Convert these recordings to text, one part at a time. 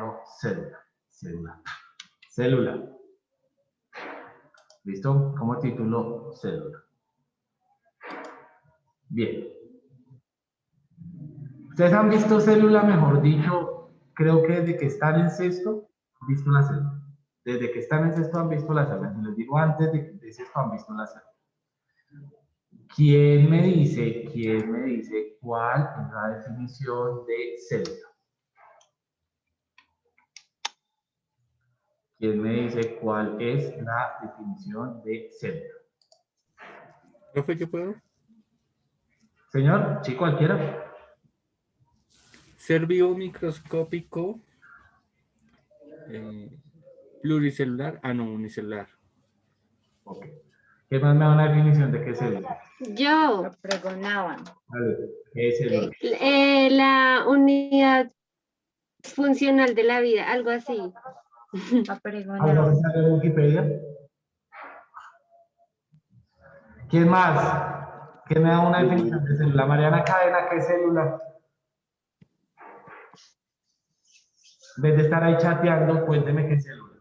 llamarlo célula. Célula. ¿Listo? Como título, célula. Bien. Ustedes han visto célula, mejor dicho, creo que desde que están en sexto, han visto la célula. Desde que están en sexto han visto la célula. Si les digo antes de sexto han visto la célula. ¿Quién me dice cuál es la definición de célula? ¿Quién me dice cuál es la definición de célula? ¿Profe, yo puedo? Señor, sí, cualquiera. Ser vivo microscópico, pluricelular, no, unicelular. Ok. ¿Qué más me da una definición de qué es célula? Yo, Pregonaban. A ver, ¿qué es célula? la unidad funcional de la vida, algo así. ¿Algo Pregonaban. que sale en Wikipedia? ¿Quién más? ¿Qué me da una definición de célula? Mariana Cadena, ¿qué es célula? En vez de estar ahí chateando, cuénteme qué es célula.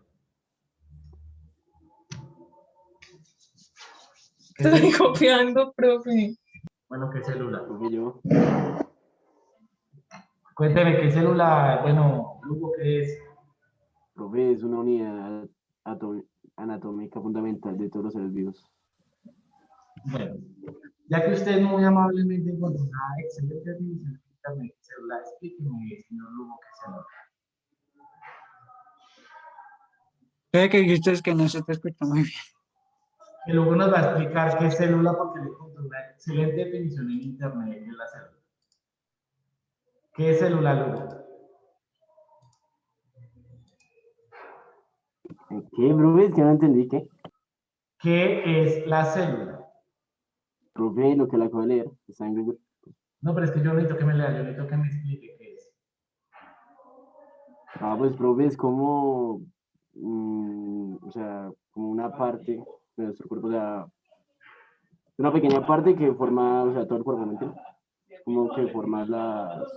¿Qué es Estoy célula? copiando, profe. Bueno, ¿qué es célula? Profe, yo. Cuénteme qué es célula. Bueno, Lugo, ¿qué es? Profe, es una unidad anatómica fundamental de todos los seres vivos. Bueno, ya que usted muy amablemente encontró una excelente definición de internet de célula, explíqueme, señor Lugo, qué es célula. Creo que dijiste es que no se te escucha muy bien. Que luego nos va a explicar qué es célula porque le encontró una excelente definición en internet de la célula. ¿Qué es célula, Lugo? ¿Qué, profe? Es que no entendí, ¿qué? ¿Qué es la célula? Profe, lo que le acabo de leer, está en Google. No, pero es que yo no necesito que me lea, yo necesito que me explique qué es. Pues, profe, es como, o sea, como una parte de nuestro cuerpo, o sea, una pequeña parte que forma, o sea, todo el cuerpo, ¿me entiende? Como que forma las...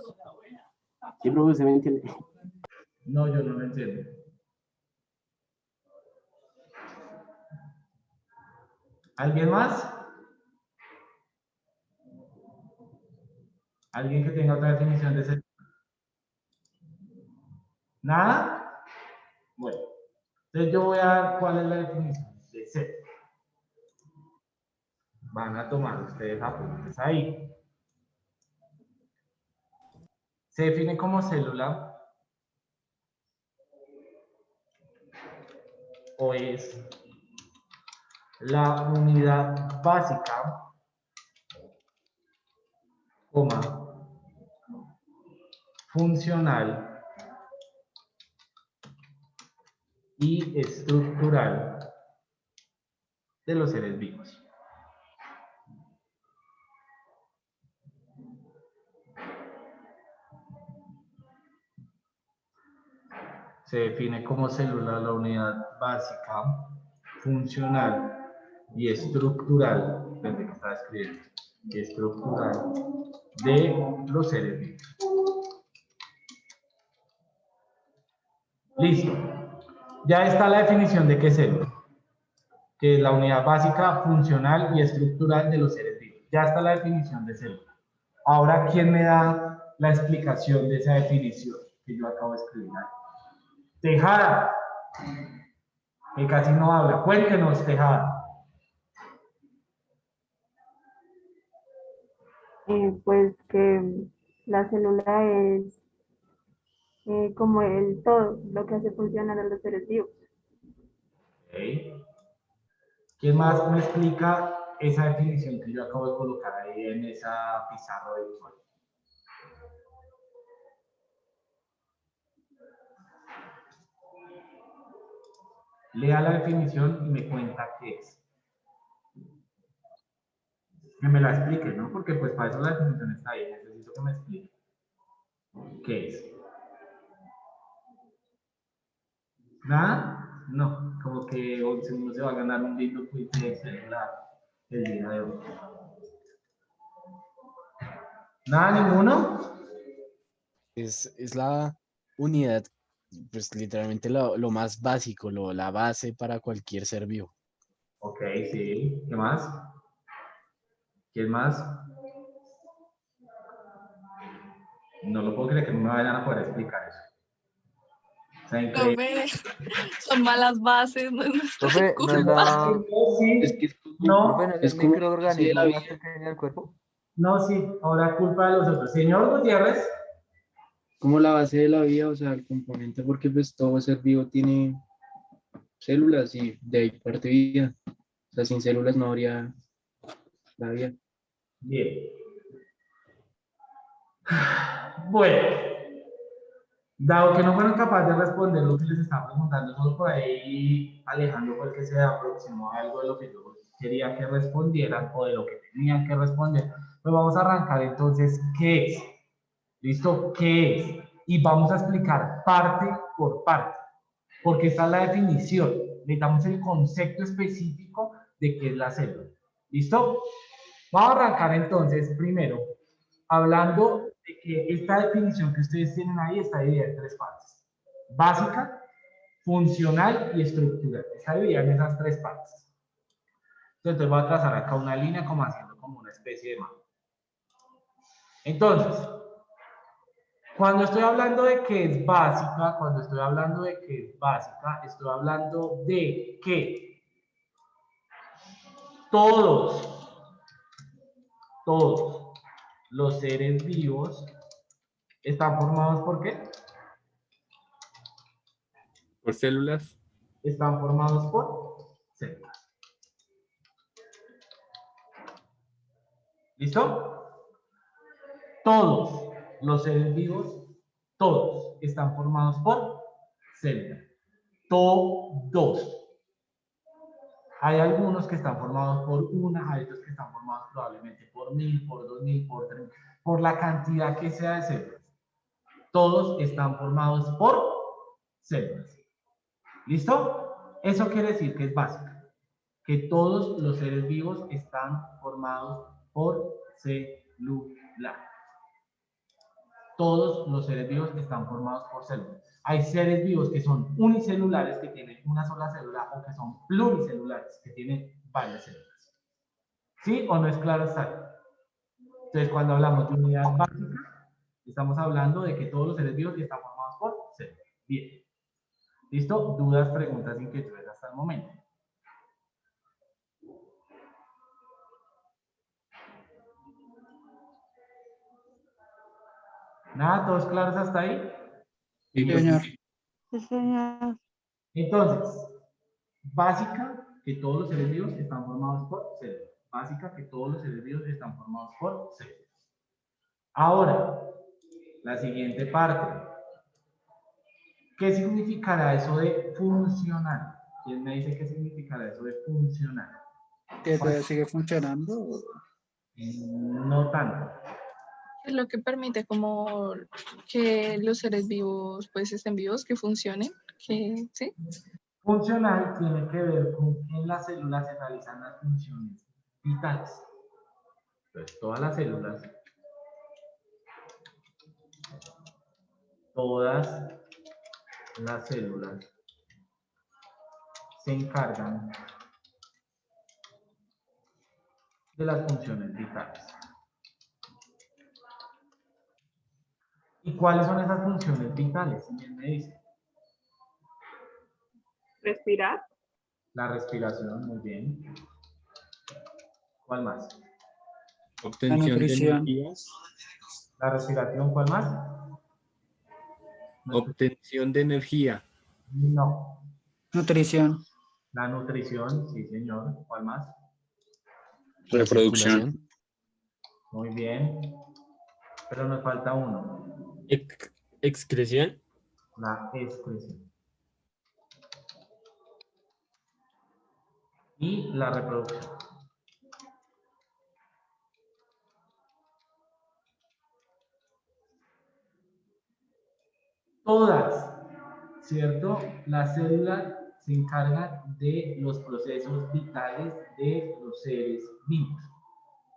Sí, profe, ¿se me entiende? No, yo no lo entiendo. ¿Alguien más? ¿Alguien que tenga otra definición de célula? ¿Nada? Bueno, entonces yo voy a dar cuál es la definición de célula. Van a tomar ustedes apuntes ahí. Se define como célula o es la unidad básica, coma, funcional y estructural de los seres vivos. Se define como célula la unidad básica, funcional y estructural, desde que está escribiendo, estructural de los seres vivos. Listo. Ya está la definición de qué es célula, que es la unidad básica, funcional y estructural de los seres vivos. Ya está la definición de célula. Ahora, ¿quién me da la explicación de esa definición que yo acabo de escribir ahí? Tejada, que casi no habla. Cuéntenos, Tejada. Pues que la célula es como el todo, lo que hace funcionar a los seres vivos. Okay. ¿Quién más me explica esa definición que yo acabo de colocar ahí en esa pizarra virtual? Lea la definición y me cuenta qué es. Que me la explique, ¿no? Porque pues para eso la definición está ahí. Necesito que me explique. ¿Qué es? ¿Nada? No. Como que uno se va a ganar un lindo quiz de celular el día de hoy. ¿Nada, ninguno? Es la unidad pues literalmente lo más básico, la base para cualquier ser vivo. Ok, sí. ¿Qué más? ¿Quién más? No lo puedo creer que no me vayan a poder explicar eso. O sea, increíble. Profe, son malas bases, no es nuestra Profe, ¿no es culpa. No, profe, ¿no es el como la base de la microorganismo más vida. pequeño del cuerpo? no, sí. Ahora culpa de los otros. Señor Gutiérrez. Como la base de la vida, o sea, el componente, porque pues todo ser vivo tiene células y de ahí parte vida. O sea, sin células no habría la vida. Bien. Bueno, dado que no fueron capaces de responder lo que les estaba preguntando, solo por ahí Alejandro fue el que se aproximó a algo de lo que yo quería que respondieran o de lo que tenían que responder, pues vamos a arrancar entonces, ¿qué es? ¿Listo? ¿Qué es? Y vamos a explicar parte por parte, porque esta es la definición. Necesitamos el concepto específico de qué es la célula. ¿Listo? Vamos a arrancar entonces primero hablando de que esta definición que ustedes tienen ahí está dividida en tres partes: básica, funcional y estructural. Está dividida en esas tres partes. Entonces voy a trazar acá una línea como haciendo como una especie de mapa. Entonces, cuando estoy hablando de que es básica, estoy hablando de que todos los seres vivos están formados ¿por qué? Por células. Están formados por células. ¿Listo? Todos los seres vivos, todos están formados por células. Todos. Hay algunos que están formados por una, hay otros que están formados probablemente por 1000, por 2000, por 3000, por la cantidad que sea de células. Todos están formados por células. ¿Listo? Eso quiere decir que es básico. Que todos los seres vivos están formados por células. Todos los seres vivos están formados por células. Hay seres vivos que son unicelulares, que tienen una sola célula, o que son pluricelulares, que tienen varias células. ¿Sí o no es claro hasta ahí? Entonces, cuando hablamos de unidad básica, estamos hablando de que todos los seres vivos están formados por células. Bien. ¿Listo? ¿Dudas, preguntas, inquietudes hasta el momento? ¿Nada? ¿Todos claros hasta ahí? Y, Señor. Sí, señor. Entonces, básica, que todos los seres vivos están formados por células. Básica, que todos los seres vivos están formados por células. Ahora, la siguiente parte. ¿Qué significará eso de funcional? ¿Quién me dice qué significará eso de funcional? ¿Que todavía sigue funcionando? No tanto. Es lo que permite como que los seres vivos pues estén vivos, que funcionen, que sí. Funcional tiene que ver con que en las células se realizan las funciones vitales. Entonces, todas las células se encargan de las funciones vitales. ¿Y cuáles son esas funciones vitales? ¿Quién me dice? Respirar. La respiración, muy bien. ¿Cuál más? Obtención de nutrición. energías. La respiración, ¿cuál más? Obtención de energía. No. Nutrición. La nutrición, sí señor. ¿Cuál más? Reproducción. Muy bien. Pero nos falta uno. Excreción. La excreción. Y la reproducción. Todas, ¿cierto? Las células se encargan de los procesos vitales de los seres vivos.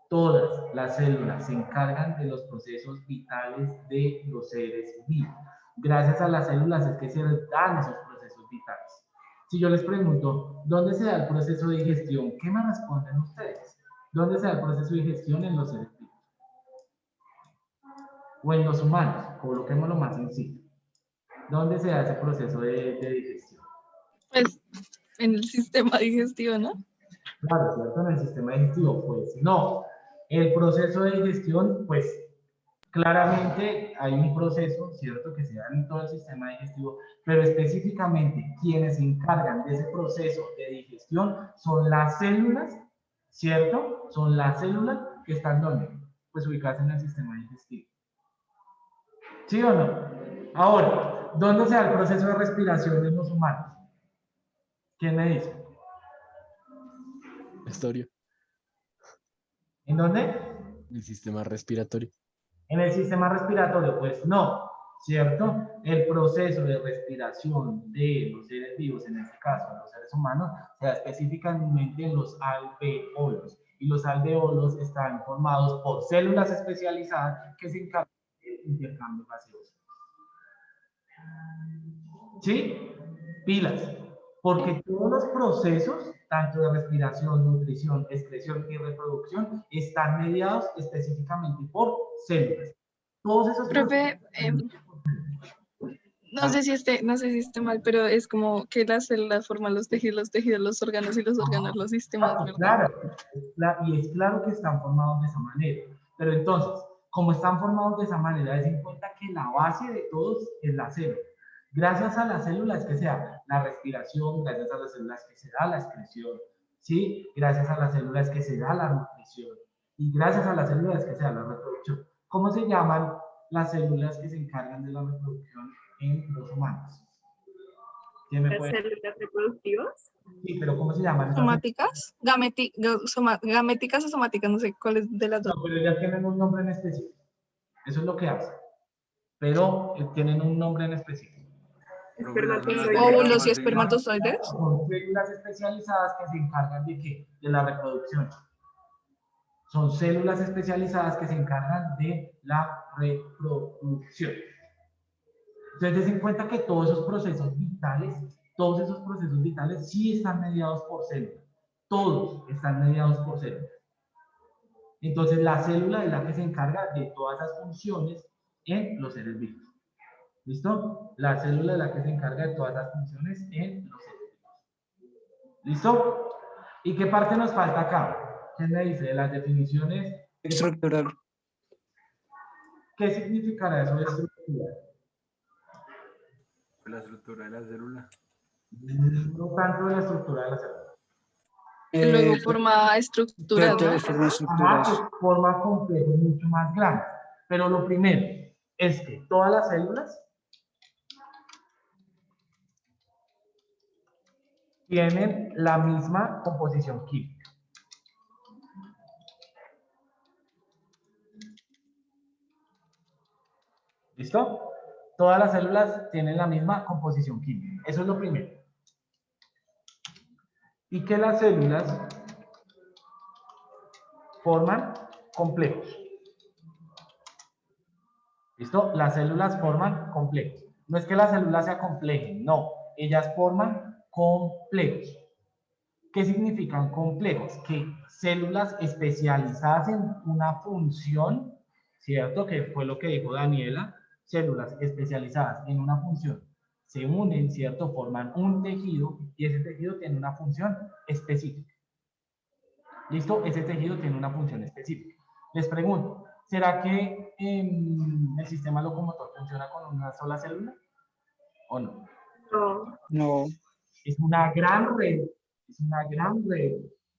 Todas las células se encargan de los procesos vitales de los seres vivos. Gracias a las células es que se dan esos procesos vitales. Si yo les pregunto, ¿dónde se da el proceso de digestión? ¿Qué me responden ustedes? ¿Dónde se da el proceso de digestión en los seres vivos? O en los humanos, coloquémoslo más sencillo. ¿Dónde se da ese proceso de digestión? Pues en el sistema digestivo, ¿no? Claro, ¿cierto? En el sistema digestivo, pues no. El proceso de digestión, pues claramente hay un proceso, ¿cierto? Que se da en todo el sistema digestivo, pero específicamente quienes se encargan de ese proceso de digestión son las células, ¿cierto? Son las células que están ¿dónde? Pues ubicadas en el sistema digestivo. ¿Sí o no? Ahora, ¿dónde se da el proceso de respiración en los humanos? ¿Quién me dice? Historia. ¿En dónde? El sistema respiratorio. En el sistema respiratorio, pues no, ¿cierto? El proceso de respiración de los seres vivos, en este caso los seres humanos, se da específicamente en los alveolos. Y los alveolos están formados por células especializadas que se encargan del intercambio gaseoso. ¿Sí? Pilas. Porque todos los procesos, tanto de respiración, nutrición, excreción y reproducción, están mediados específicamente por células. Todos esos Profe, procesos... no sé si esté mal, pero es como que las células forman los tejidos los órganos y los órganos los sistemas, ¿verdad? Claro, y es claro que están formados de esa manera. Pero entonces, como están formados de esa manera, den en cuenta que la base de todos es la célula. Gracias a las células que se da la respiración, gracias a las células que se da la excreción, ¿sí? Gracias a las células que se da la nutrición y gracias a las células que se da la reproducción. ¿Cómo se llaman las células que se encargan de la reproducción en los humanos? ¿Quién me puede? ¿Las células reproductivas? Sí, pero ¿cómo se llaman? ¿Somáticas? Gaméticas o somáticas, no sé cuál es de las dos. No, pero ya tienen un nombre en específico. Eso es lo que hacen. Pero tienen un nombre en específico. Óvulos y espermatozoides. Son células especializadas que se encargan de ¿qué? De la reproducción. Son células especializadas que se encargan de la reproducción. Entonces, ten en cuenta que todos esos procesos vitales sí están mediados por células. Todos están mediados por células. Entonces, la célula es la que se encarga de todas esas funciones en los seres vivos. ¿Listo? La célula es la que se encarga de todas las funciones en los seres vivos. ¿Listo? ¿Y qué parte nos falta acá? ¿Qué me dice? De las definiciones. Estructural. ¿Qué significará eso de estructural? La estructura de la célula. No tanto de la estructura de la célula. Luego forma estructuras, ¿no? Ajá, que forma complejos mucho más grandes. Pero lo primero es que todas las células tienen la misma composición química. ¿Listo? Todas las células tienen la misma composición química. Eso es lo primero. Y que las células forman complejos. ¿Listo? Las células forman complejos. No es que las células se acomplejen, no. Ellas forman complejos. ¿Qué significan complejos? Que células especializadas en una función, ¿cierto? Que fue lo que dijo Daniela. Células especializadas en una función se unen, ¿cierto? Forman un tejido y ese tejido tiene una función específica. ¿Listo? Ese tejido tiene una función específica. Les pregunto, ¿será que el sistema locomotor funciona con una sola célula? ¿O no? No. No. Es una gran red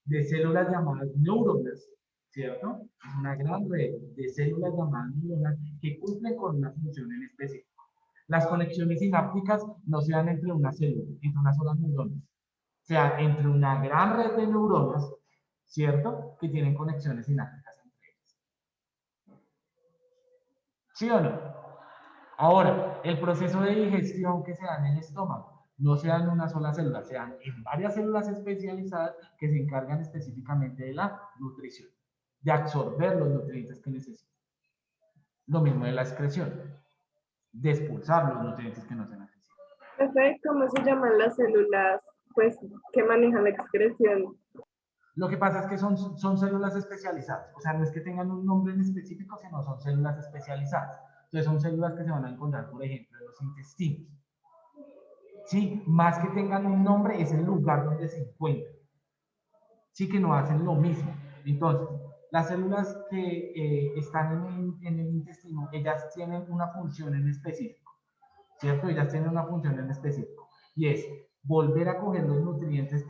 de células llamadas neuronas, ¿cierto? Es una gran red de células llamadas neuronas que cumplen con una función en específico. Las conexiones sinápticas no se dan entre una célula, entre una sola neurona. Se dan entre una gran red de neuronas, ¿cierto? Que tienen conexiones sinápticas entre ellas. ¿Sí o no? Ahora, el proceso de digestión que se da en el estómago no se da en una sola célula, se dan en varias células especializadas que se encargan específicamente de la nutrición, de absorber los nutrientes que necesitan. Lo mismo de la excreción. de expulsar los nutrientes que no se necesitan. Profe, ¿cómo se llaman las células pues, que manejan la excreción? Lo que pasa es que son células especializadas, o sea, no es que tengan un nombre en específico, sino son células especializadas. Entonces son células que se van a encontrar, por ejemplo, en los intestinos. Sí, más que tengan un nombre, es el lugar donde se encuentran. Sí, que no hacen lo mismo. Entonces, las células que están en el intestino, ellas tienen una función en específico, ¿cierto? Ellas tienen una función en específico, y es volver a coger los nutrientes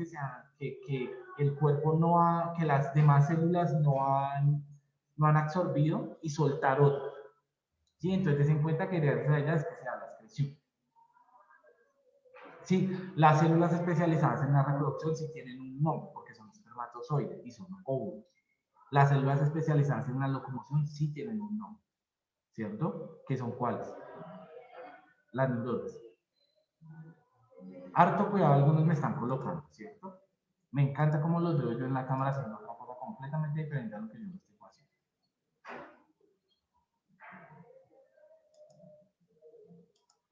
que el cuerpo no ha, que las demás células no han absorbido y soltar otros. ¿Sí? Entonces, ten en cuenta que gracias a ellas es que se da la excreción. Sí, las células especializadas en la reproducción sí tienen un nombre, porque son espermatozoides y son óvulos. Las células especializadas en la locomoción sí tienen un nombre, ¿cierto? ¿Qué son cuáles? Las neuronas. Harto cuidado, algunos me están colocando, ¿cierto? Me encanta cómo los veo yo en la cámara haciendo otra cosa completamente diferente a lo que yo estoy haciendo.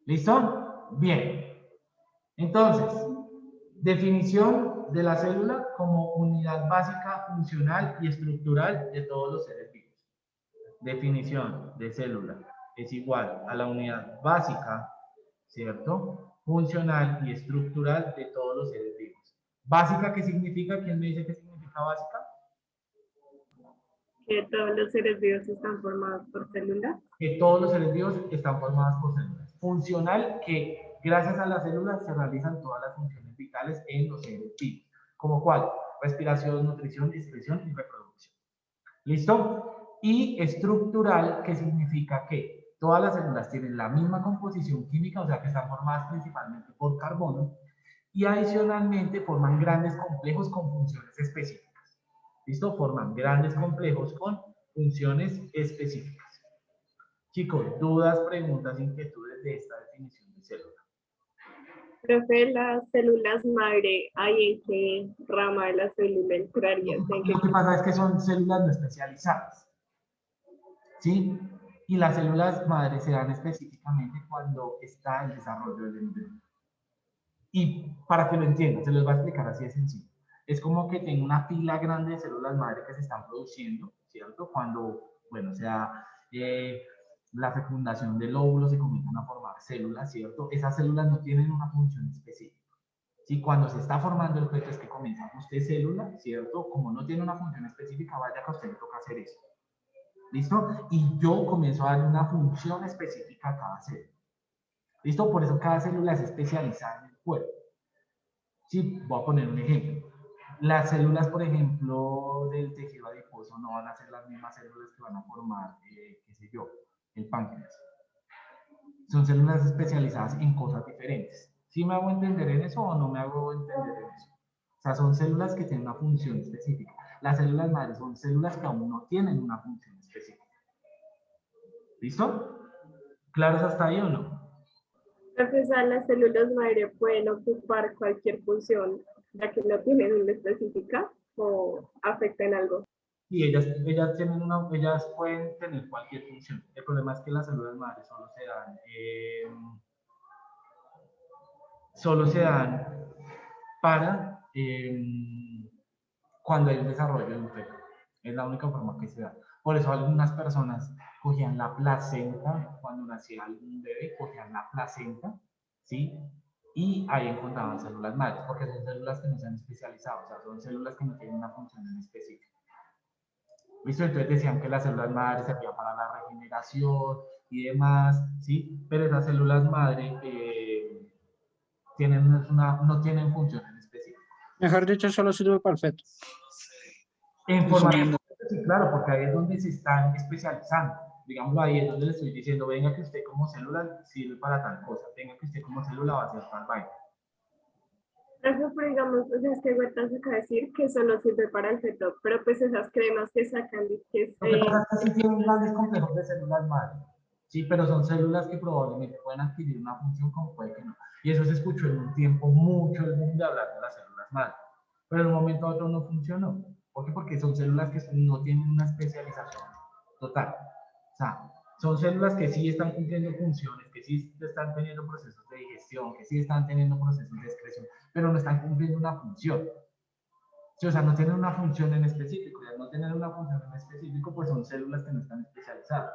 ¿Listo? Bien. Entonces, definición de la célula como unidad básica, funcional y estructural de todos los seres vivos. Definición de célula es igual a la unidad básica, ¿cierto? Funcional y estructural de todos los seres vivos. ¿Básica qué significa? ¿Quién me dice qué significa básica? Que todos los seres vivos están formados por células. Que todos los seres vivos están formados por células. Funcional, que gracias a las células se realizan todas las funciones vitales en los seres vivos. ¿Como cuál? Respiración, nutrición, excreción y reproducción. ¿Listo? Y estructural, que significa que todas las células tienen la misma composición química, o sea que están formadas principalmente por carbono, y adicionalmente forman grandes complejos con funciones específicas. ¿Listo? Forman grandes complejos con funciones específicas. Chicos, dudas, preguntas, inquietudes de esta definición de célula. Profe, las células madre, ¿hay en qué rama de la célula entrarían? Lo que pasa es que son células no especializadas, ¿sí? Y las células madre se dan específicamente cuando está el desarrollo del embrión. Y para que lo entiendan, se les va a explicar así de sencillo. Es como que tengo una pila grande de células madre que se están produciendo, ¿cierto? Cuando, bueno, sea la fecundación del óvulo, se comienzan a formar células, ¿cierto? Esas células no tienen una función específica. ¿Sí? Cuando se está formando el feto es que comienza usted célula, ¿cierto? Como no tiene una función específica, vaya que a usted le toca hacer eso. ¿Listo? Y yo comienzo a darle una función específica a cada célula. ¿Listo? Por eso cada célula es especializada en el cuerpo. Sí, voy a poner un ejemplo. Las células, por ejemplo, del tejido adiposo no van a ser las mismas células que van a formar, qué sé yo, el páncreas. Son células especializadas en cosas diferentes. ¿Sí me hago entender en eso o no me hago entender en eso? O sea, son células que tienen una función específica. Las células madres son células que aún no tienen una función específica. ¿Listo? ¿Claros hasta ahí o no? Entonces, las células madre pueden ocupar cualquier función, ya que no tienen una específica o afectan algo. Y ellas pueden tener cualquier función. El problema es que las células madres solo se dan para cuando hay un desarrollo de un feto. Es la única forma que se da. Por eso algunas personas cogían la placenta, cuando nacía algún bebé, cogían la placenta, ¿sí? Y ahí encontraban células madres, porque son células que no se han especializado, o sea, son células que no tienen una función en específica. ¿Listo? Entonces decían que las células madre servían para la regeneración y demás, ¿sí? Pero esas células madre no tienen función en específico. Mejor dicho, solo sirve para el feto. En forma de, sí, claro, porque ahí es donde se están especializando. Digamos, ahí es donde le estoy diciendo, venga que usted como célula sirve para tal cosa, venga que usted como célula va a hacer tal vaina. Eso, pero digamos, o sea, es que Huerta saca decir que solo sirve para el feto, pero pues esas cremas que sacan, que Lo que pasa es que sí tienen grandes complejos de células madre, sí, pero son células que probablemente pueden adquirir una función como puede que no. Y eso se escuchó en un tiempo mucho el mundo de hablar de las células madre, pero en un momento a otro no funcionó. ¿Por qué? Porque son células que no tienen una especialización total. O sea, Son células que sí están cumpliendo funciones, que sí están teniendo procesos de digestión, que sí están teniendo procesos de excreción, pero no están cumpliendo una función. Sí, o sea, no tienen una función en específico. Y al no tener una función en específico, pues son células que no están especializadas.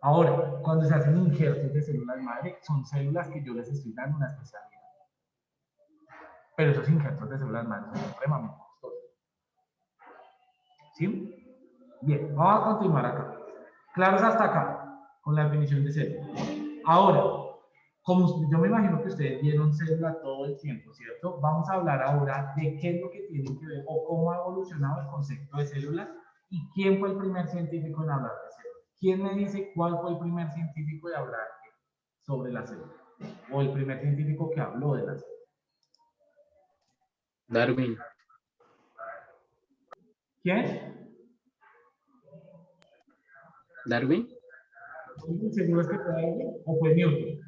Ahora, cuando se hacen injertos de células madre, son células que yo les estoy dando una especialidad. Pero esos injertos de células madre son supremamente costosos. ¿Sí? Bien, vamos a continuar acá. Claros hasta acá, con la definición de célula. Ahora, como yo me imagino que ustedes vieron célula todo el tiempo, ¿cierto? Vamos a hablar ahora de qué es lo que tiene que ver o cómo ha evolucionado el concepto de célula y quién fue el primer científico en hablar de célula. ¿Quién me dice cuál fue el primer científico de hablar sobre la célula? O el primer científico que habló de la célula. Darwin. ¿Quién? Darwin. ¿Seguro es que fue alguien? ¿O fue Newton?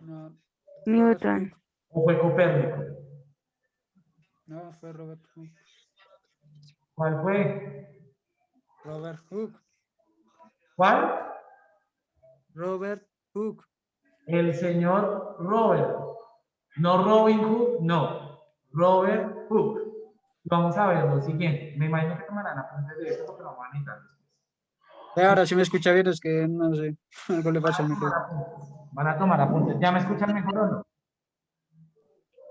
No, Newton. ¿O fue Copérnico? no, fue Robert Hooke. ¿Cuál fue? Robert Hooke. ¿Cuál? Robert Hooke. El señor Robert. No Robin Hood, no. Robert Hooke. Vamos a ver lo siguiente. Me imagino que tomarán apuntes de esto porque lo van a necesitar después. Ahora sí me escucha bien, es que no sé, algo le pasa al micrófono. Van a tomar apuntes. ¿Ya me escuchan mejor o no?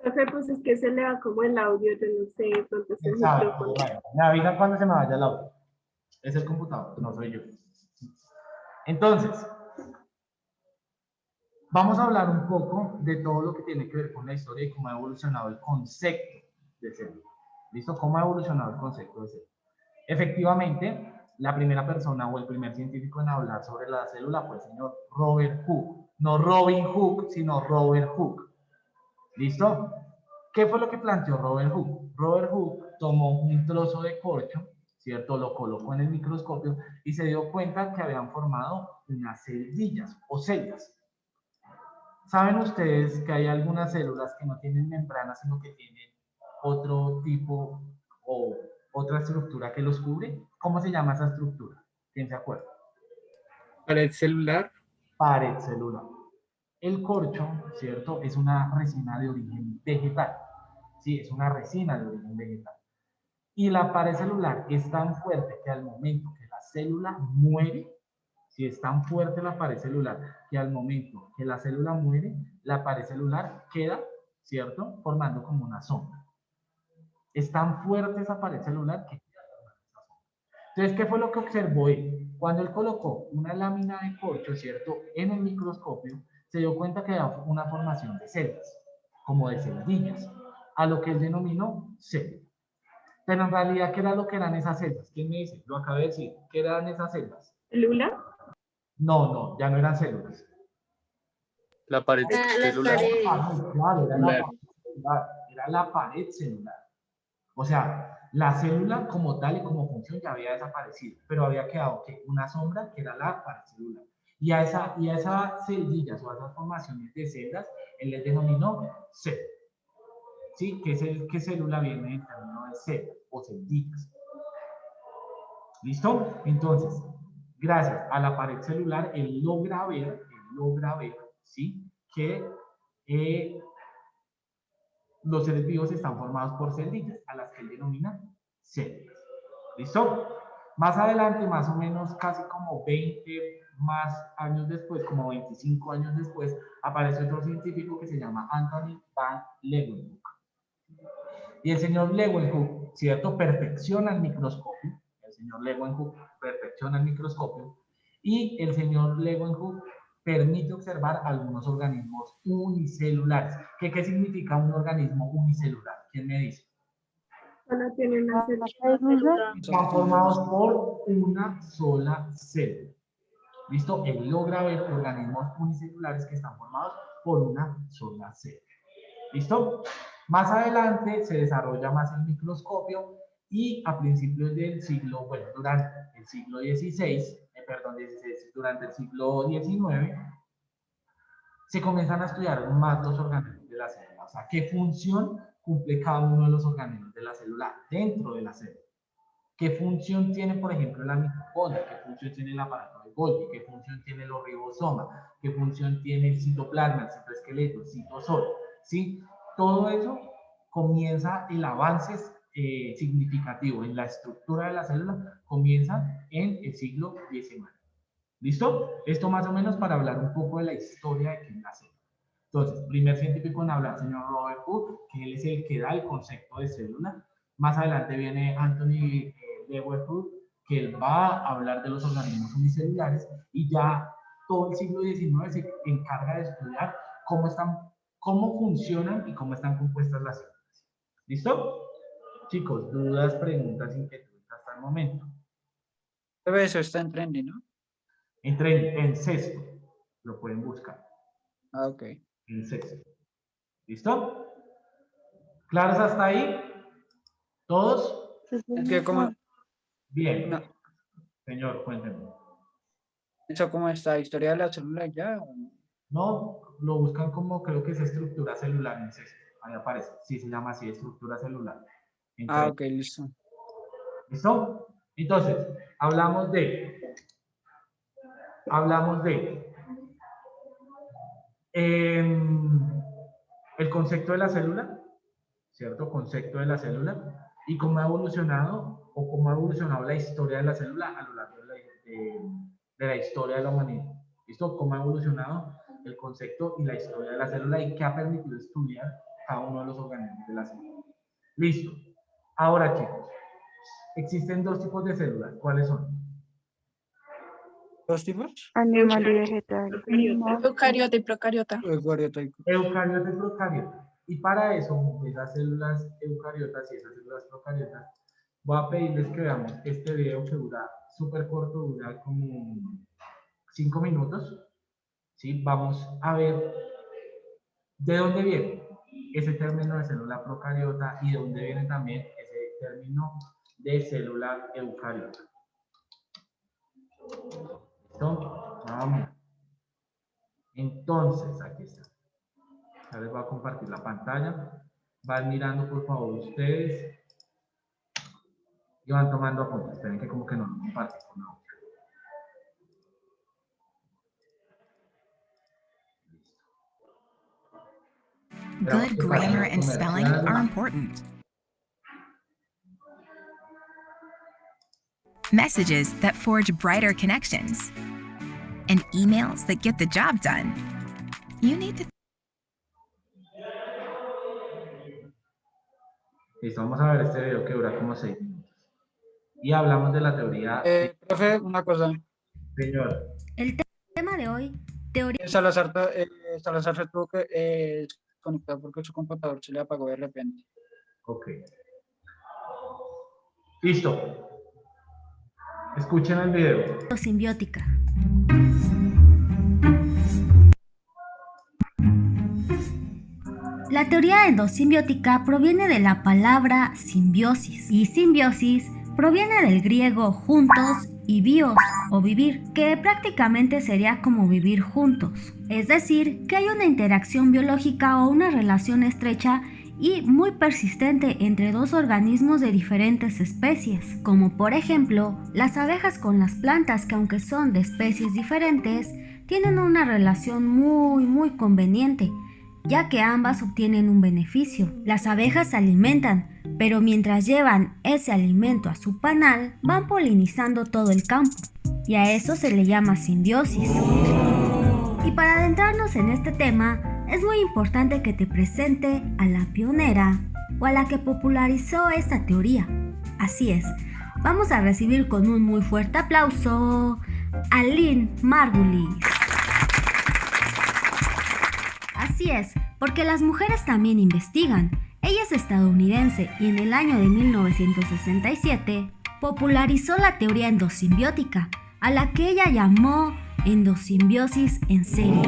Profe, pues es que se le va como el audio, yo no sé, pronto es el Exacto. micrófono. Bueno, me avisan cuando se me vaya el audio. Es el computador, no soy yo. Entonces, vamos a hablar un poco de todo lo que tiene que ver con la historia y cómo ha evolucionado el concepto de célula. ¿Listo? ¿Cómo ha evolucionado el concepto de célula? Efectivamente, la primera persona o el primer científico en hablar sobre la célula fue el señor Robert Hooke. No Robin Hook, sino Robert Hooke. ¿Listo? ¿Qué fue lo que planteó Robert Hooke? Robert Hooke tomó un trozo de corcho, ¿cierto? Lo colocó en el microscopio y se dio cuenta que habían formado unas celdillas o celdas. ¿Saben ustedes que hay algunas células que no tienen membranas, sino que tienen otro tipo o otra estructura que los cubre? ¿Cómo se llama esa estructura? ¿Quién se acuerda? Pared celular. Pared celular. El corcho, ¿cierto? Es una resina de origen vegetal. Sí, es una resina de origen vegetal. Y la pared celular es tan fuerte que al momento que la célula muere, si es tan fuerte la pared celular que al momento que la célula muere, la pared celular queda, ¿cierto? Formando como una sombra. Es tan fuerte esa pared celular que queda formando esa sombra. Entonces, ¿qué fue lo que observó él? Cuando él colocó una lámina de corcho, ¿cierto? En el microscopio, se dio cuenta que había una formación de celdas, como de celdillas, a lo que él denominó célula. Pero en realidad, ¿qué era lo que eran esas celdas? ¿Quién me dice? Lo acabé de decir. ¿Qué eran esas celdas? ¿Célula? No, ya no eran células. La pared Las celular. paredes. Claro, era la pared celular. Era la pared celular. O sea, la célula como tal y como función ya había desaparecido, pero había quedado ¿qué? Una sombra que era la pared celular. Y a esas celdillas o a esas formaciones de celdas, él les denominó célula. ¿Sí? ¿Qué célula viene del término de célula o celdillas? ¿Listo? Entonces, gracias a la pared celular, él logra ver, ¿sí? Que los seres vivos están formados por celdillas, a las que él denomina células. ¿Listo? Más adelante, más o menos casi como 20 más años después, como 25 años después, aparece otro científico que se llama Anthony van Leeuwenhoek. Y el señor Leeuwenhoek, ¿cierto? Perfecciona el microscopio. El señor Leeuwenhoek perfecciona el microscopio. Y el señor Leeuwenhoek permite observar algunos organismos unicelulares. ¿Qué significa un organismo unicelular? ¿Quién me dice? Solo tiene una célula. Están formados por una sola célula. ¿Listo? Él logra ver organismos unicelulares que están formados por una sola célula. ¿Listo? Más adelante se desarrolla más el microscopio y a principios del siglo, bueno, durante el siglo XVI, durante el siglo XIX, se comienzan a estudiar más los organismos de la célula. O sea, ¿qué función cumple cada uno de los organismos de la célula dentro de la célula? ¿Qué función tiene, por ejemplo, la mitocondria? mitocondria, qué función tiene el aparato de Golgi, qué función tiene los ribosomas, qué función tiene el citoplasma, el citoesqueleto, el citosol, ¿sí? Todo eso comienza el avance significativo en la estructura de la célula, comienza en el siglo XIX. ¿Listo? Esto más o menos para hablar un poco de la historia de qué es la célula. Entonces, primer científico en hablar, señor Robert Hooke, que él es el que da el concepto de célula. Más adelante viene Anthony Dewey Hooke, que él va a hablar de los organismos unicelulares, y ya todo el siglo XIX se encarga de estudiar cómo funcionan y cómo están compuestas las células. ¿Listo? Chicos, dudas, preguntas, inquietudes hasta el momento. Todo eso está en trending, ¿no? En sexto, lo pueden buscar. Ah, ok. En sexto. ¿Listo? ¿Claros hasta ahí? ¿Todos? Es que como, Bien. no, Señor, cuéntenme. eso como está, historia de la célula ya. No, lo buscan como, creo que es estructura celular en sexto. Ahí aparece. Sí, se llama así, estructura celular. Ah, ok, listo. ¿Listo? Entonces, hablamos de el concepto de la célula, ¿cierto? Concepto de la célula y cómo ha evolucionado o cómo ha evolucionado la historia de la célula a lo largo de la historia de la humanidad. ¿Listo? Cómo ha evolucionado el concepto y la historia de la célula y qué ha permitido estudiar cada uno de los organismos de la célula. Listo. Ahora, chicos, existen dos tipos de células. ¿Cuáles son? ¿Dos tipos? Animal y vegetal. Eucariota y procariota. Eucariota y- Eucariota y procariota. Y para eso, esas células eucariotas y esas células procariotas, voy a pedirles que veamos este video que dura súper corto, dura como 5 minutos. ¿Sí? Vamos a ver de dónde viene ese término de célula procariota y de dónde viene también ese término de célula eucariota. ¿Listo? Vamos. Entonces, aquí está. Ya les voy a compartir la pantalla. Van mirando, por favor, ustedes. Y van tomando apuntes. Esperen que como que no lo comparten con audio. Good grammar and spelling are important. Messages that forge brighter connections. And emails that get the job done. You need to. Listo, vamos a ver este video que dura como 6 minutos. Y hablamos de la teoría. Profe, una cosa. Señor. El tema de hoy, teoría. Salazar se tuvo que desconectar porque su computador se le apagó de repente. Ok. Listo. Escuchen el video. Simbiótica. La teoría endosimbiótica proviene de la palabra simbiosis, y simbiosis proviene del griego juntos y bios o vivir, que prácticamente sería como vivir juntos. Es decir, que hay una interacción biológica o una relación estrecha y muy persistente entre dos organismos de diferentes especies, como por ejemplo las abejas con las plantas, que aunque son de especies diferentes, tienen una relación muy conveniente, ya que ambas obtienen un beneficio. Las abejas se alimentan, pero mientras llevan ese alimento a su panal, van polinizando todo el campo, y a eso se le llama simbiosis. Y para adentrarnos en este tema, es muy importante que te presente a la pionera o a la que popularizó esta teoría. Así es, vamos a recibir con un muy fuerte aplauso a Lynn Margulis. Así es, porque las mujeres también investigan. Ella es estadounidense y en el año de 1967 popularizó la teoría endosimbiótica, a la que ella llamó endosimbiosis en serie.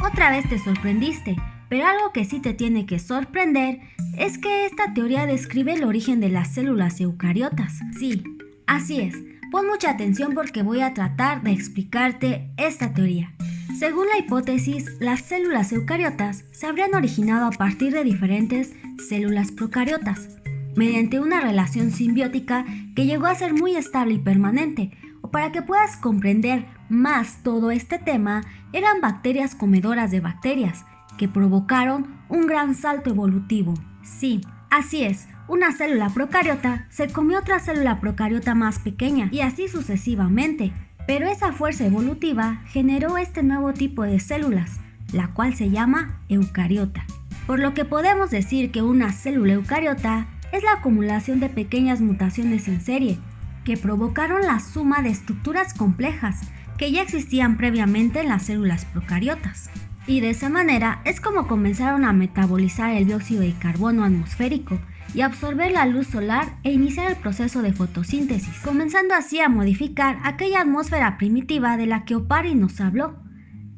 Otra vez te sorprendiste, pero algo que sí te tiene que sorprender es que esta teoría describe el origen de las células eucariotas. Sí, así es. Pon mucha atención porque voy a tratar de explicarte esta teoría. Según la hipótesis, las células eucariotas se habrían originado a partir de diferentes células procariotas. mediante una relación simbiótica que llegó a ser muy estable y permanente. O para que puedas comprender más todo este tema, eran bacterias comedoras de bacterias, que provocaron un gran salto evolutivo. Sí, así es, una célula procariota se comió otra célula procariota más pequeña, y así sucesivamente. Pero esa fuerza evolutiva generó este nuevo tipo de células, la cual se llama eucariota. Por lo que podemos decir que una célula eucariota es la acumulación de pequeñas mutaciones en serie, que provocaron la suma de estructuras complejas que ya existían previamente en las células procariotas. Y de esa manera es como comenzaron a metabolizar el dióxido de carbono atmosférico y absorber la luz solar e iniciar el proceso de fotosíntesis, comenzando así a modificar aquella atmósfera primitiva de la que Opari nos habló.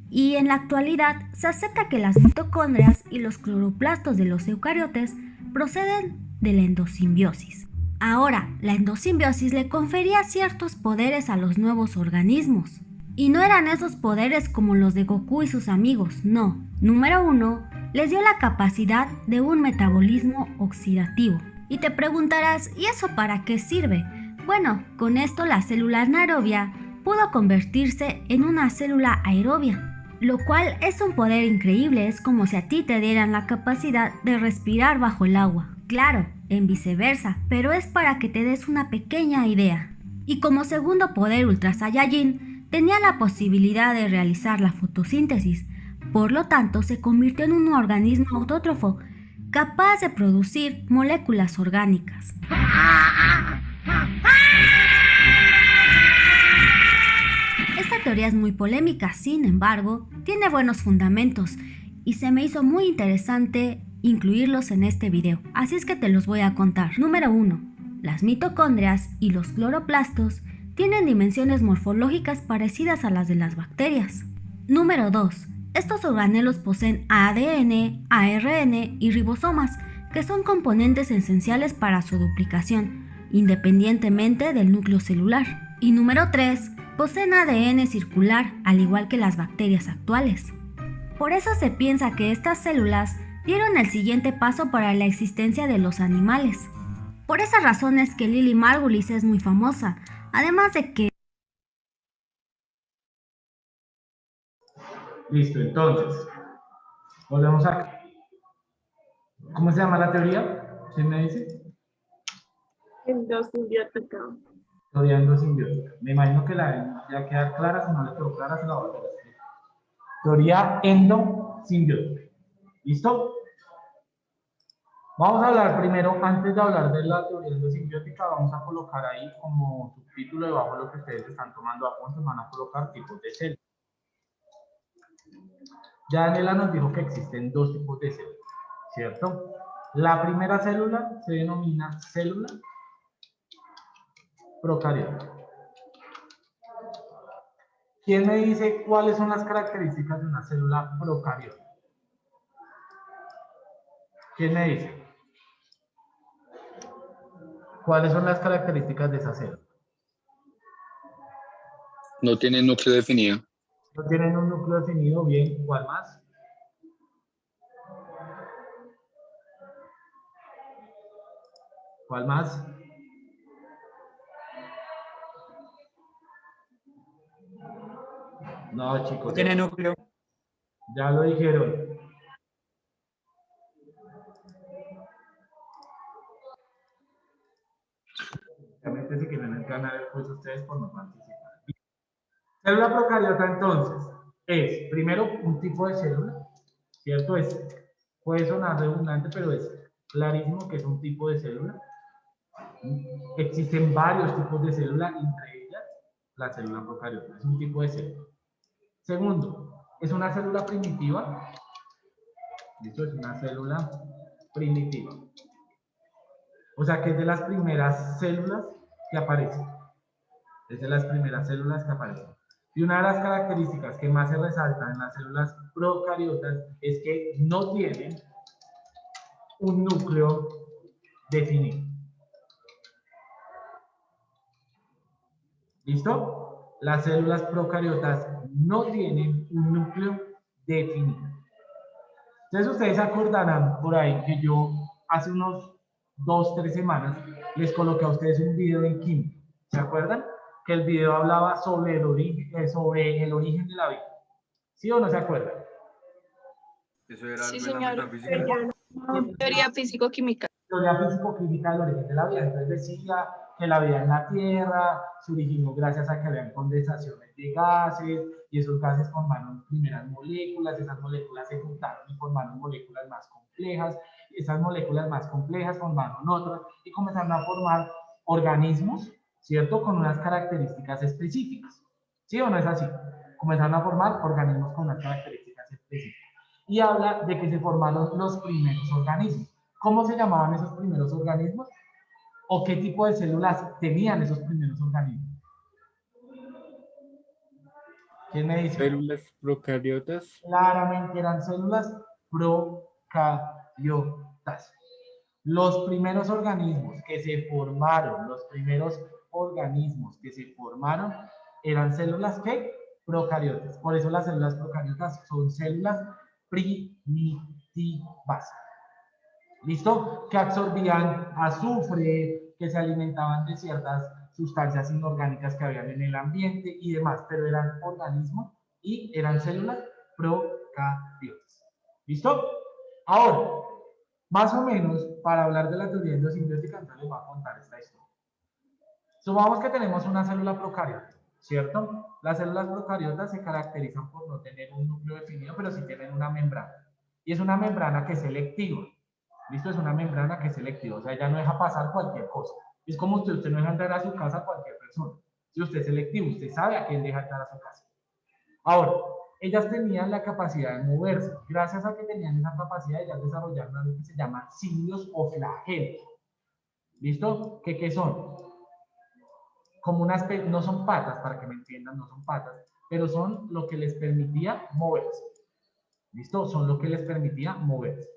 Y en la actualidad se acepta que las mitocondrias y los cloroplastos de los eucariotes proceden de la endosimbiosis. Ahora, la endosimbiosis le confería ciertos poderes a los nuevos organismos. Y no eran esos poderes como los de Goku y sus amigos, no. Número 1, les dio la capacidad de un metabolismo oxidativo. Y te preguntarás, ¿y eso para qué sirve? Bueno, con esto la célula anaerobia pudo convertirse en una célula aerobia, lo cual es un poder increíble, es como si a ti te dieran la capacidad de respirar bajo el agua. Claro, en viceversa, pero es para que te des una pequeña idea. Y como segundo poder Ultra Saiyajin, tenía la posibilidad de realizar la fotosíntesis, por lo tanto se convirtió en un organismo autótrofo, capaz de producir moléculas orgánicas. Esta teoría es muy polémica, sin embargo, tiene buenos fundamentos y se me hizo muy interesante incluirlos en este video, así es que te los voy a contar. Número 1. Las mitocondrias y los cloroplastos tienen dimensiones morfológicas parecidas a las de las bacterias. Número 2. Estos organelos poseen ADN, ARN y ribosomas, que son componentes esenciales para su duplicación, independientemente del núcleo celular. Y número 3. Poseen ADN circular, al igual que las bacterias actuales. Por eso se piensa que estas células dieron el siguiente paso para la existencia de los animales. Por esas razones que Lily Margulis es muy famosa, además de que... Listo, entonces, volvemos acá. ¿Cómo se llama la teoría? ¿Quién me dice? Endosimbiótica. Teoría endosimbiótica. Me imagino que la ya queda clara, si no le quedó clara se la voy a volver a escribir. Teoría endosimbiótica. ¿Listo? Vamos a hablar primero, antes de hablar de la teoría endosimbiótica, vamos a colocar ahí como subtítulo debajo de lo que ustedes están tomando apuntes, van a colocar tipos de células. Ya Daniela nos dijo que existen dos tipos de células, ¿cierto? La primera célula se denomina célula procariota. ¿Quién me dice cuáles son las características de una célula procariota? ¿Quién me dice? ¿Cuáles son las características de esa célula? No tiene núcleo definido. No tienen un núcleo definido, bien. ¿Cuál más? ¿Cuál más? No, chicos. No tiene núcleo. Ya lo dijeron. Obviamente si quieren entrar a ver, pues ustedes por no participar. Célula procariota entonces es primero un tipo de célula, ¿cierto? Puede sonar redundante, pero es clarísimo que es un tipo de célula. Existen varios tipos de célula, entre ellas la célula procariota, es un tipo de célula. Segundo, es una célula primitiva. Esto es una célula primitiva. O sea que es de las primeras células que aparecen. Es de las primeras células que aparecen. Y una de las características que más se resaltan en las células procariotas es que no tienen un núcleo definido. ¿Listo? Las células procariotas no tienen un núcleo definido. Entonces ustedes acordarán por ahí que yo hace unos 2, 3 semanas, les coloqué a ustedes un video en química. ¿Se acuerdan? Que el video hablaba sobre el origen de la vida. ¿Sí o no se acuerdan? Eso era Sí, algo en la señor. metafísica. Teoría físico-química. Teoría físico-química del origen de la vida. Entonces decía que la vida en la Tierra se originó gracias a que habían condensaciones de gases y esos gases formaron primeras moléculas, esas moléculas se juntaron y formaron moléculas más complejas, y esas moléculas más complejas formaron otras y comenzaron a formar organismos, ¿cierto? Con unas características específicas. ¿Sí o no es así? Comenzaron a formar organismos con unas características específicas. Y habla de que se formaron los primeros organismos. ¿Cómo se llamaban esos primeros organismos? ¿O qué tipo de células tenían esos primeros organismos? ¿Quién me dice? Células procariotas. Claramente eran células procariotas. Los primeros organismos que se formaron, eran células que procariotas. Por eso las células procariotas son células primitivas. ¿Listo? Que absorbían azufre, que se alimentaban de ciertas sustancias inorgánicas que habían en el ambiente y demás, pero eran organismos y eran células procariotas. ¿Listo? Ahora, más o menos, para hablar de la teoría endosimbiótica, entonces les voy a contar esta historia. Supongamos que tenemos una célula procariota, ¿cierto? Las células procariotas se caracterizan por no tener un núcleo definido, pero sí tienen una membrana. Y es una membrana que es selectiva. ¿Listo? Es una membrana que es selectiva. O sea, ella no deja pasar cualquier cosa. Es como usted no deja entrar a su casa a cualquier persona. Si usted es selectivo, usted sabe a quién deja entrar a su casa. Ahora, ellas tenían la capacidad de moverse. Gracias a que tenían esa capacidad, ellas desarrollaron algo que se llama cilios o flagelos. ¿Listo? ¿Qué son? Como unas, no son patas, para que me entiendan, no son patas, pero son lo que les permitía moverse. ¿Listo? Son lo que les permitía moverse.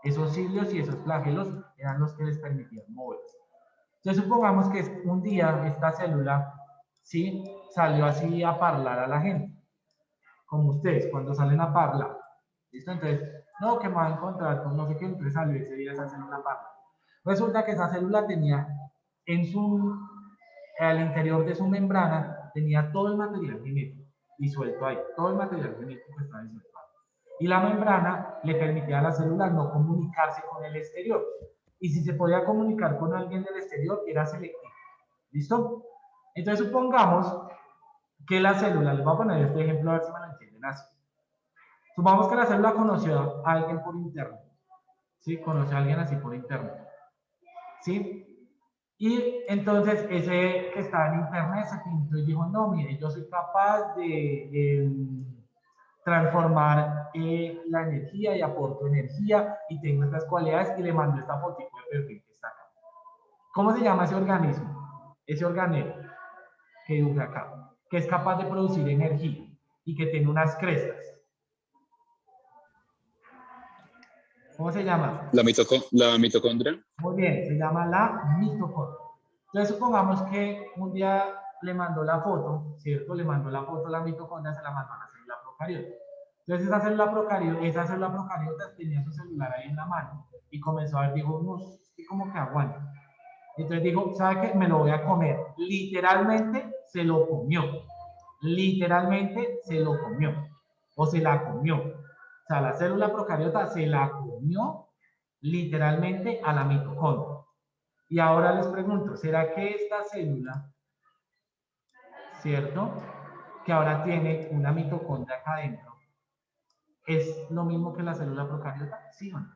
Esos cilios y esos flagelos eran los que les permitían moverse. Entonces supongamos que un día esta célula, ¿sí?, salió así a parlar a la gente, como ustedes cuando salen a parlar. ¿Listo? Entonces, no, que me va a encontrar con no sé qué, entonces salió ese día esa célula a parlar. Resulta que esa célula tenía al interior de su membrana, tenía todo el material genético disuelto ahí, todo el material genético estaba disuelto ahí. Y la membrana le permitía a la célula no comunicarse con el exterior. Y si se podía comunicar con alguien del exterior, era selectivo. ¿Listo? Entonces supongamos que la célula, les voy a poner este ejemplo a ver si me lo entienden así. Supongamos que la célula conoció a alguien por internet. ¿Sí? Conoció a alguien así por internet. ¿Sí? Y entonces ese que estaba en internet se pintó y dijo, no, mire, yo soy capaz de transformar la energía y aporto energía y tengo estas cualidades y le mando esta fotito de perfil que está acá. ¿Cómo se llama ese organismo? Ese organelo que dibuja acá, que es capaz de producir energía y que tiene unas crestas. ¿Cómo se llama? La mitocondria. Muy bien, se llama la mitocondria. Entonces supongamos que un día le mandó la foto, ¿cierto? Le mandó la foto a la mitocondria, se la mandó a la célula procariota. Entonces esa célula procariota tenía su celular ahí en la mano y comenzó a ver, dijo, no, como que aguanta. Entonces dijo, ¿sabe qué? Me lo voy a comer. Literalmente se lo comió. Literalmente se lo comió. O se la comió. O sea, la célula procariota se la comió literalmente a la mitocondria. Y ahora les pregunto, ¿será que esta célula, ¿cierto?, que ahora tiene una mitocondria acá adentro, es lo mismo que la célula procariota? ¿Sí o no?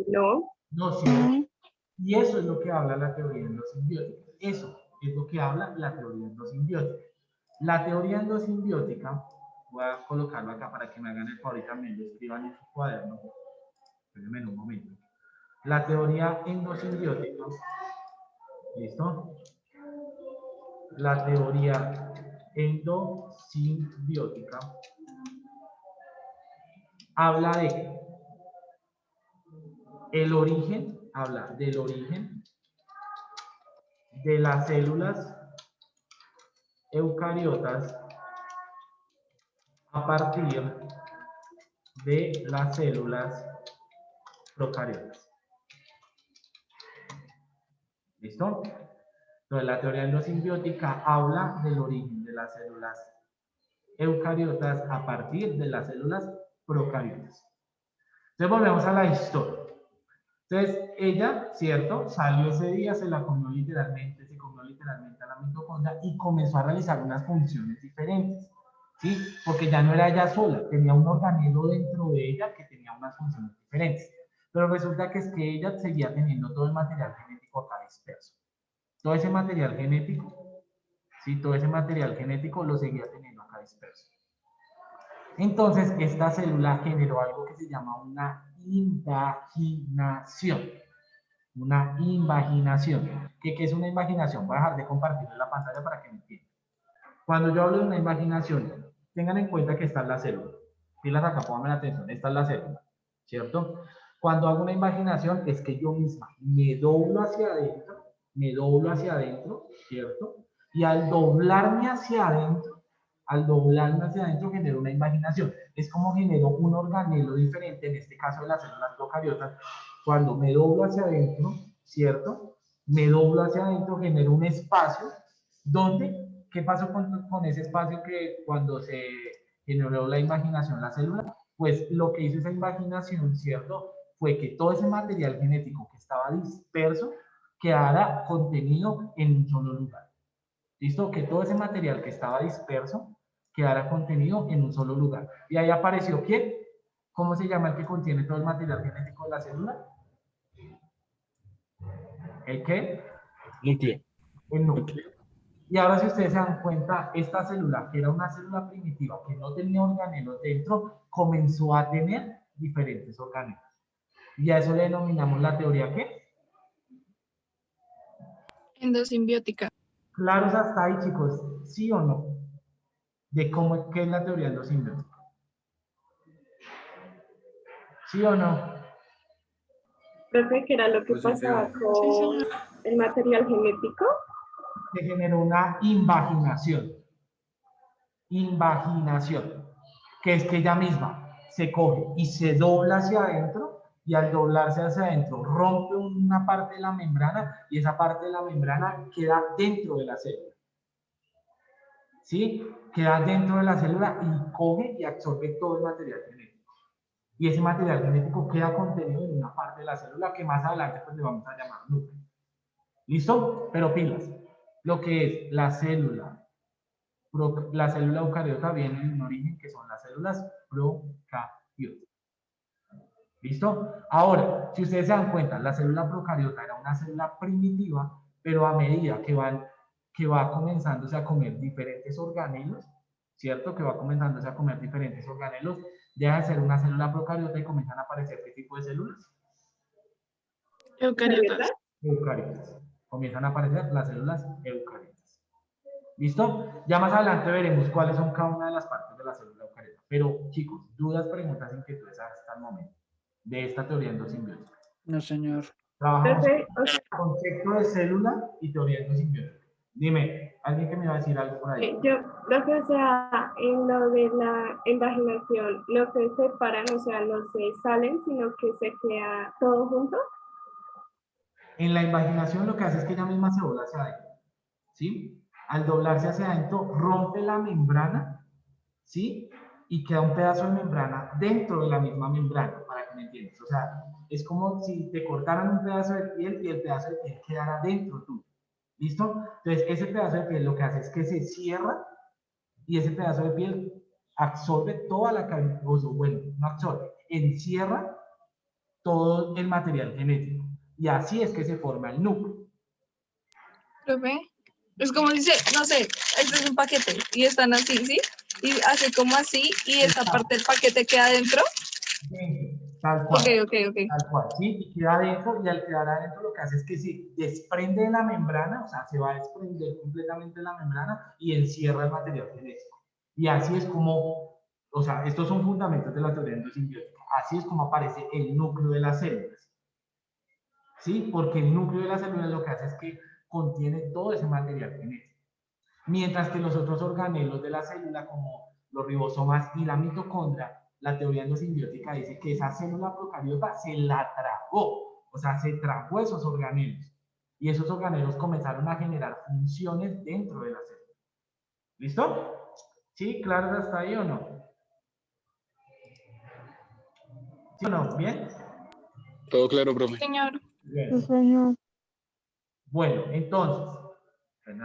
No. No, sí. Y eso es lo que habla la teoría endosimbiótica. Eso es lo que habla la teoría endosimbiótica. La teoría endosimbiótica, voy a colocarlo acá para que me hagan el favor y también lo escriban en su cuaderno. Espérenme un momento. La teoría endosimbiótica, ¿listo? La teoría endosimbiótica habla de el origen, habla del origen de las células eucariotas a partir de las células procariotas. ¿Listo? Entonces, la teoría endosimbiótica habla del origen de las células eucariotas a partir de las células procariotas. Entonces, volvemos a la historia. Entonces, ella, ¿cierto? Salió ese día, se comió literalmente a la mitocondria y comenzó a realizar unas funciones diferentes, ¿sí? Porque ya no era ella sola, tenía un organelo dentro de ella que tenía unas funciones diferentes. Pero resulta que es que ella seguía teniendo todo el material genético acá disperso. Todo ese material genético, ¿sí? Todo ese material genético lo seguía teniendo acá disperso. Entonces, esta célula generó algo que se llama una invaginación. Una invaginación. ¿Qué es una invaginación? Voy a dejar de compartir la pantalla para que me entiendan. Cuando yo hablo de una invaginación, tengan en cuenta que esta es la célula. Pilas acá, pónganme la atención, esta es la célula, ¿cierto? Cuando hago una invaginación es que yo misma me doblo hacia adentro, ¿cierto? Y al doblarme hacia adentro, genero una invaginación. Es como genero un organelo diferente, en este caso de las células procariotas. Cuando me doblo hacia adentro, ¿cierto? Me doblo hacia adentro, genero un espacio donde, ¿qué pasó con ese espacio que cuando se generó la invaginación la célula? Pues lo que hizo esa invaginación, ¿cierto? Fue que todo ese material genético que estaba disperso quedara contenido en un solo lugar. ¿Listo? Que todo ese material que estaba disperso quedara contenido en un solo lugar. Y ahí apareció ¿quién? ¿Cómo se llama el que contiene todo el material genético de la célula? ¿El qué? Núcleo. El núcleo. Y ahora si ustedes se dan cuenta, esta célula, que era una célula primitiva, que no tenía organelos dentro, comenzó a tener diferentes organelos. Y a eso le denominamos la teoría ¿qué? Endosimbiótica. ¿Claros hasta ahí, chicos? ¿Sí o no? De cómo qué es la teoría endosimbiótica. ¿Sí o no? Profe, ¿qué era lo que pasaba con el material genético? Se generó una invaginación. Invaginación. Que es que ella misma se coge y se dobla hacia adentro, y al doblarse hacia adentro rompe una parte de la membrana, y esa parte de la membrana queda dentro de la célula. ¿Sí? Queda dentro de la célula y coge y absorbe todo el material genético. Y ese material genético queda contenido en una parte de la célula que más adelante pues le vamos a llamar núcleo. ¿Listo? Pero pilas. Lo que es la célula eucariota viene de un origen que son las células procariotas. ¿Listo? Ahora, si ustedes se dan cuenta, la célula procariota era una célula primitiva, pero a medida que va comenzándose a comer diferentes organelos, ¿cierto? Que va comenzándose a comer diferentes organelos, deja de ser una célula procariota y comienzan a aparecer ¿qué tipo de células? Eucariotas. Eucariotas. Comienzan a aparecer las células eucariotas. ¿Listo? Ya más adelante veremos cuáles son cada una de las partes de la célula eucariota. Pero, chicos, dudas, preguntas, inquietudes hasta el momento de esta teoría endosimbiótica. No, señor. Trabajamos con el concepto de célula y teoría endosimbiótica. Dime, ¿alguien que me va a decir algo por ahí? Yo, lo que sea, en lo de la invaginación, lo que separan, o sea, no se salen, sino que se queda todo junto. En la invaginación lo que hace es que ella misma se dobla hacia adentro, ¿sí? Al doblarse hacia adentro, rompe la membrana, ¿sí? Y queda un pedazo de membrana dentro de la misma membrana, para que me entiendas. O sea, es como si te cortaran un pedazo de piel y el pedazo de piel quedara dentro tuyo. ¿Listo? Entonces, ese pedazo de piel lo que hace es que se cierra y ese pedazo de piel absorbe toda la cavidad, bueno, no absorbe, encierra todo el material genético. Y así es que se forma el núcleo. Profe, es como dice, no sé, este es un paquete y están así, ¿sí? Y hace como así y esa parte del paquete queda dentro. Tal cual. Ok. Tal cual, sí, y queda adentro, y al quedar adentro lo que hace es que se desprende de la membrana, o sea, se va a desprender completamente de la membrana y encierra el material genético. Y así es como, o sea, estos son fundamentos de la teoría endosimbiótica. Así es como aparece el núcleo de las células. ¿Sí? Porque el núcleo de las células lo que hace es que contiene todo ese material genético. Mientras que los otros organelos de la célula, como los ribosomas y la mitocondria, la teoría endosimbiótica dice que esa célula procariota se la tragó, o sea, se tragó esos organelos. y esos organelos comenzaron a generar funciones dentro de la célula. ¿Listo? ¿Sí? ¿Claro hasta ahí o no? ¿Sí o no? ¿Bien? Todo claro, profe. Señor. Bien. Bueno, entonces,